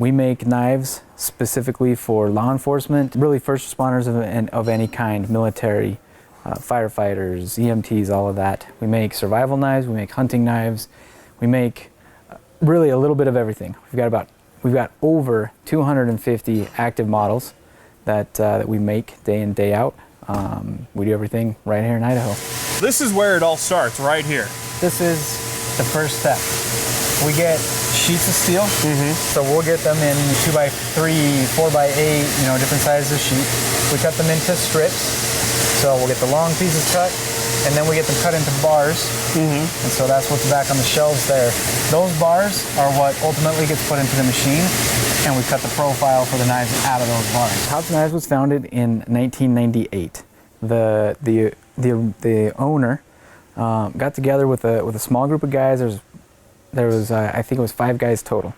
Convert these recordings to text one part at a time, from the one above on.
We make knives specifically for law enforcement, really first responders of any kind, military, firefighters, EMTs, all of that. We make survival knives, we make hunting knives, we make really a little bit of everything. We've got over 250 active models that we make day in, day out. We do everything right here in Idaho. This is where it all starts, right here. This is the first step. We get sheets of steel, so we'll get them in 2x3, 4x8, different sizes of sheet. We cut them into strips, so we'll get the long pieces cut, and then we get them cut into bars, and so that's what's back on the shelves there. Those bars are what ultimately gets put into the machine, and we cut the profile for the knives out of those bars. Hobbs Knives was founded in 1998. The owner got together with a small group of guys. There was I think it was 5 guys total.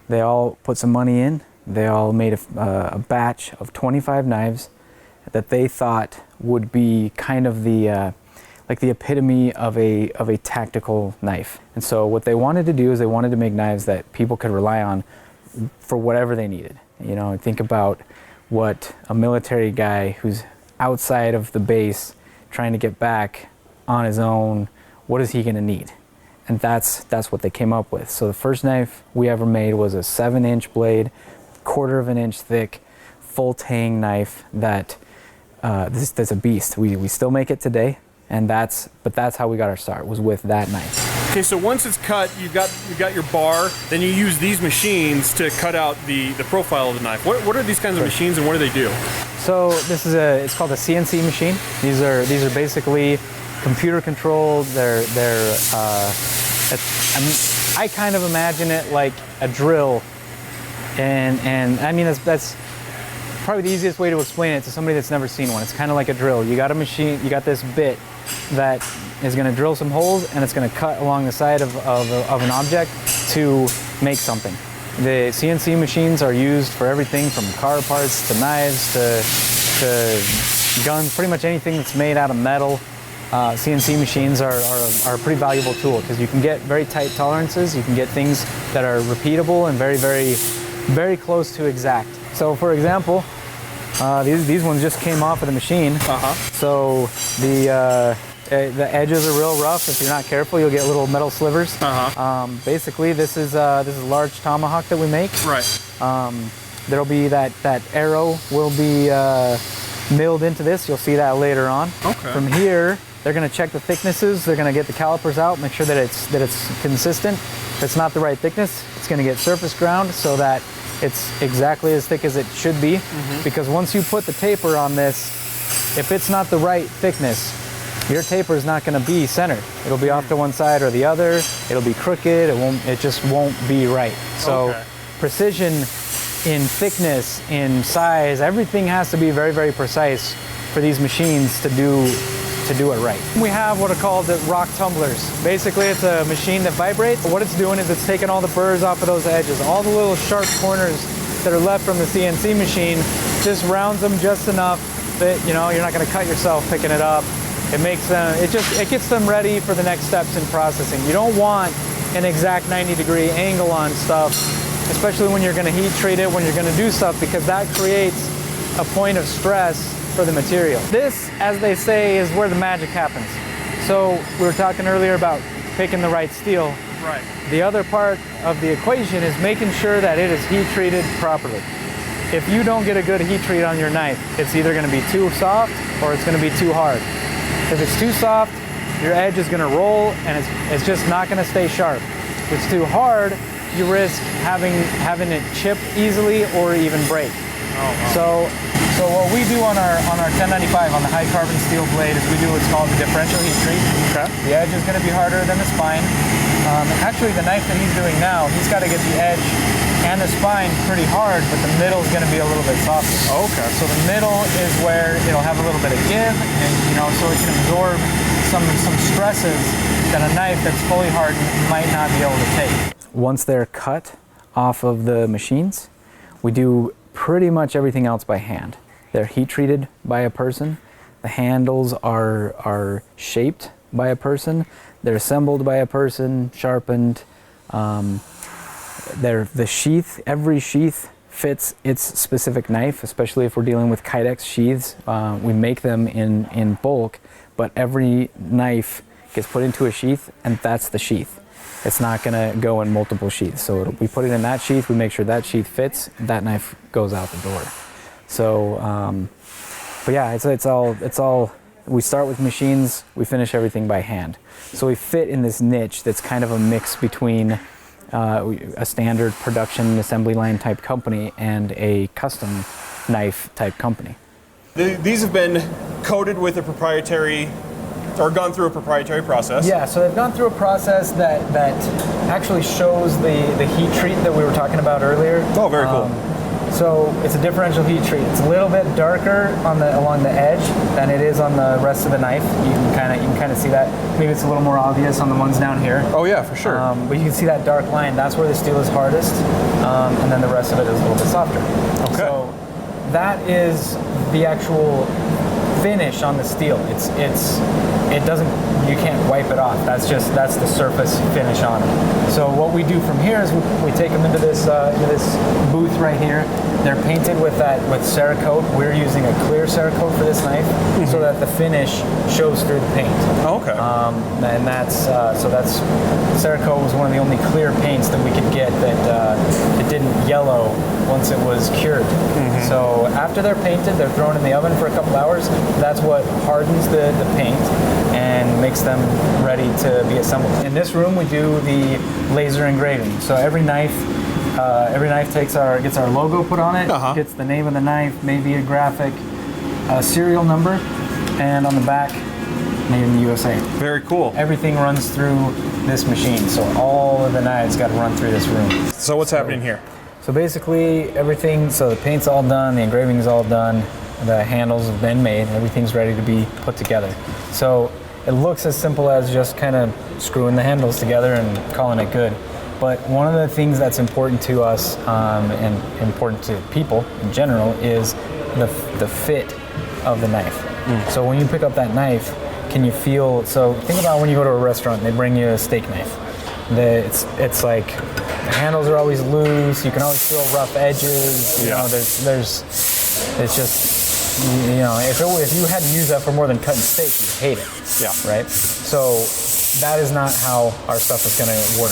They all put some money in. They all made a batch of 25 knives that they thought would be kind of the epitome of a tactical knife. And so what they wanted to do is they wanted to make knives that people could rely on for whatever they needed. Think about what a military guy who's outside of the base trying to get back on his own, what is he going to need? And that's what they came up with. So the first knife we ever made was a 7-inch blade, 1/4 of an inch thick, full tang knife that's a beast. We still make it today, and that's how we got our start, was with that knife. Okay, so once it's cut, you've got your bar, then you use these machines to cut out the profile of the knife. What are these kinds of machines, and what do they do? So this is it's called a CNC machine. These are basically computer controlled. I kind of imagine it like a drill, and I mean that's probably the easiest way to explain it to somebody that's never seen one. It's kind of like a drill. You got a machine, you got this bit that is going to drill some holes, and it's going to cut along the side of an object to make something. The CNC machines are used for everything from car parts to knives to guns, pretty much anything that's made out of metal. CNC machines are a pretty valuable tool because you can get very tight tolerances. You can get things that are repeatable and very, very, very close to exact. So for example, these ones just came off of the machine. So the edges are real rough. If you're not careful, you'll get little metal slivers. Basically, this is a large tomahawk that we make. Right. There'll be that arrow will be milled into this. You'll see that later on. Okay. From here, they're going to check the thicknesses. They're going to get the calipers out, make sure that it's consistent. If it's not the right thickness, it's going to get surface ground so that it's exactly as thick as it should be. Because once you put the taper on this, if it's not the right thickness, your taper is not going to be centered. It'll be off to one side or the other. It'll be crooked. It just won't be right. So precision in thickness, in size, everything has to be very, very precise for these machines to do it right. We have what are called the rock tumblers. Basically, it's a machine that vibrates. What it's doing is it's taking all the burrs off of those edges. All the little sharp corners that are left from the CNC machine, just rounds them just enough that you're not going to cut yourself picking it up. It makes them, it gets them ready for the next steps in processing. You don't want an exact 90-degree angle on stuff, especially when you're going to heat treat it, when you're going to do stuff, because that creates a point of stress for the material. This, as they say, is where the magic happens. So we were talking earlier about picking the right steel. Right. The other part of the equation is making sure that it is heat treated properly. If you don't get a good heat treat on your knife, it's either going to be too soft or it's going to be too hard. If it's too soft, your edge is going to roll and it's just not going to stay sharp. If it's too hard, you risk having it chip easily or even break. So what we do on our 1095 on the high carbon steel blade is we do what's called the differential heat treat. Okay. The edge is going to be harder than the spine. Actually, the knife that he's doing now, he's got to get the edge and the spine pretty hard, but the middle is going to be a little bit softer. Okay. So the middle is where it'll have a little bit of give, and so it can absorb some stresses that a knife that's fully hardened might not be able to take. Once they're cut off of the machines, we do pretty much everything else by hand. They're heat treated by a person. The handles are shaped by a person. They're assembled by a person, sharpened. the sheath, every sheath fits its specific knife, especially if we're dealing with Kydex sheaths. We make them in bulk, but every knife gets put into a sheath, and that's the sheath. It's not gonna go in multiple sheaths. So we put it in that sheath, we make sure that sheath fits, that knife goes out the door. So, but yeah, it's all, we start with machines, we finish everything by hand. So we fit in this niche that's kind of a mix between a standard production assembly line type company and a custom knife type company. These have been coated with a proprietary, or gone through a proprietary process. Yeah, so they've gone through a process that actually shows the heat treat that we were talking about earlier. Oh, very cool. So it's a differential heat treat. It's a little bit darker along the edge than it is on the rest of the knife. You can kind of see that. Maybe it's a little more obvious on the ones down here. Oh yeah, for sure. But you can see that dark line. That's where the steel is hardest, and then the rest of it is a little bit softer. Okay. So that is the actual finish on the steel. It doesn't, you can't wipe it off. That's the surface finish on it. So what we do from here is we take them into this booth right here. They're painted with Cerakote. We're using a clear Cerakote for this knife, so that the finish shows through the paint. Oh, okay. And that's Cerakote was one of the only clear paints that we could get that it didn't yellow once it was cured. So after they're painted, they're thrown in the oven for a couple hours. That's what hardens the paint and makes them ready to be assembled. In this room, we do the laser engraving. So every knife gets our logo put on it, gets the name of the knife, maybe a graphic, a serial number, and on the back, made in the USA. Very cool. Everything runs through this machine, so all of the knives got to run through this room. So what's happening here? So basically everything, so the paint's all done, the engraving's all done, the handles have been made, everything's ready to be put together. So it looks as simple as just kind of screwing the handles together and calling it good. But one of the things that's important to us and important to people in general is the fit of the knife. So when you pick up that knife, can you feel, so think about when you go to a restaurant and they bring you a steak knife. It's like the handles are always loose. You can always feel rough edges. You know, it's just, you know, if you had to use that for more than cutting steak, you'd hate it. Yeah. Right. So that is not how our stuff is going to work.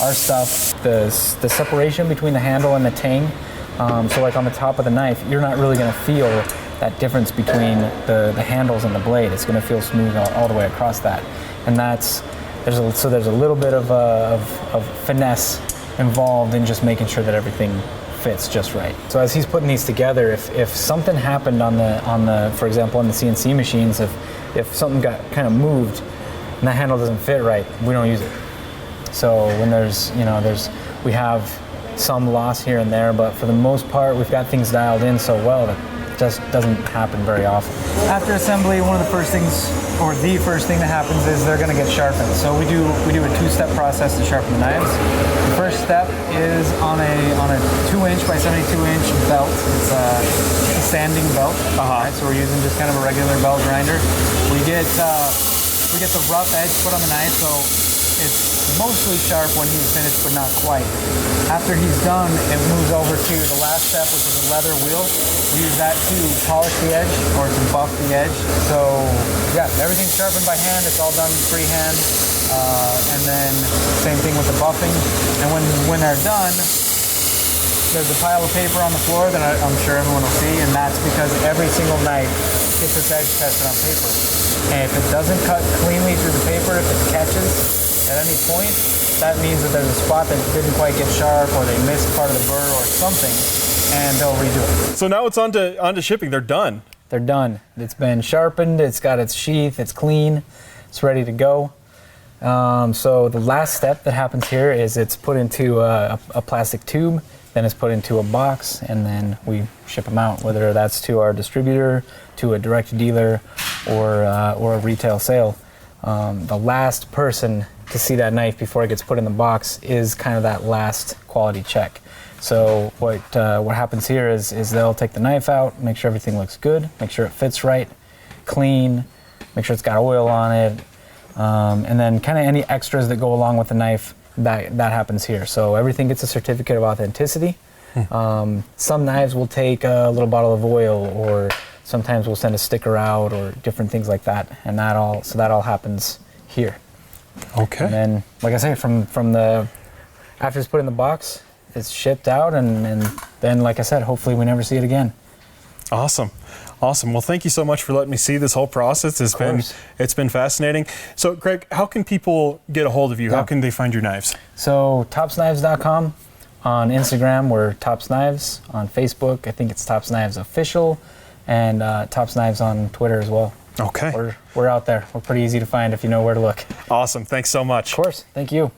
Our stuff, the separation between the handle and the tang. So like on the top of the knife, you're not really going to feel that difference between the handles and the blade. It's going to feel smooth all the way across that, and there's a little bit of finesse involved in just making sure that everything fits just right. So as he's putting these together, if something happened on the for example on the CNC machines, if something got kind of moved and that handle doesn't fit right, we don't use it. So when we have some loss here and there, but for the most part we've got things dialed in so well that just doesn't happen very often. After assembly, one of the first things, or the first thing that happens, is they're going to get sharpened. So we do a two-step process to sharpen the knives. The first step is on a 2-inch by 72-inch belt. It's a sanding belt. Right? So we're using just kind of a regular belt grinder. We get the rough edge put on the knife, so it's mostly sharp when he's finished, but not quite. After he's done, it moves over to the last step, which is a leather wheel. We use that to polish the edge or to buff the edge. So yeah, everything's sharpened by hand. It's all done freehand. And then same thing with the buffing. And when they're done, there's a pile of paper on the floor that I'm sure everyone will see, and that's because every single knife gets its edge tested on paper. And if it doesn't cut cleanly through the paper, if it catches at any point, that means that there's a spot that didn't quite get sharp, or they missed part of the burr or something, and they'll redo it. So now it's on to shipping. They're done. They're done. It's been sharpened. It's got its sheath. It's clean. It's ready to go. So the last step that happens here is it's put into a plastic tube, then it's put into a box, and then we ship them out, whether that's to our distributor, to a direct dealer, or a retail sale. The last person to see that knife before it gets put in the box is kind of that last quality check. So what happens here is they'll take the knife out, make sure everything looks good, make sure it fits right, clean, make sure it's got oil on it, and then kind of any extras that go along with the knife that happens here. So everything gets a certificate of authenticity. Some knives will take a little bottle of oil, or sometimes we'll send a sticker out, or different things like that. And that all happens here. Okay. And then, like I say, from the after it's put in the box, it's shipped out, and then, like I said, hopefully we never see it again. Awesome. Well, thank you so much for letting me see this whole process. It's been fascinating. So, Craig, how can people get a hold of you? Yeah. How can they find your knives? So topsknives.com. On Instagram, we're Tops Knives. On Facebook, I think it's Tops Knives Official, and Tops Knives on Twitter as well. Okay. We're out there. We're pretty easy to find if you know where to look. Awesome. Thanks so much. Of course. Thank you.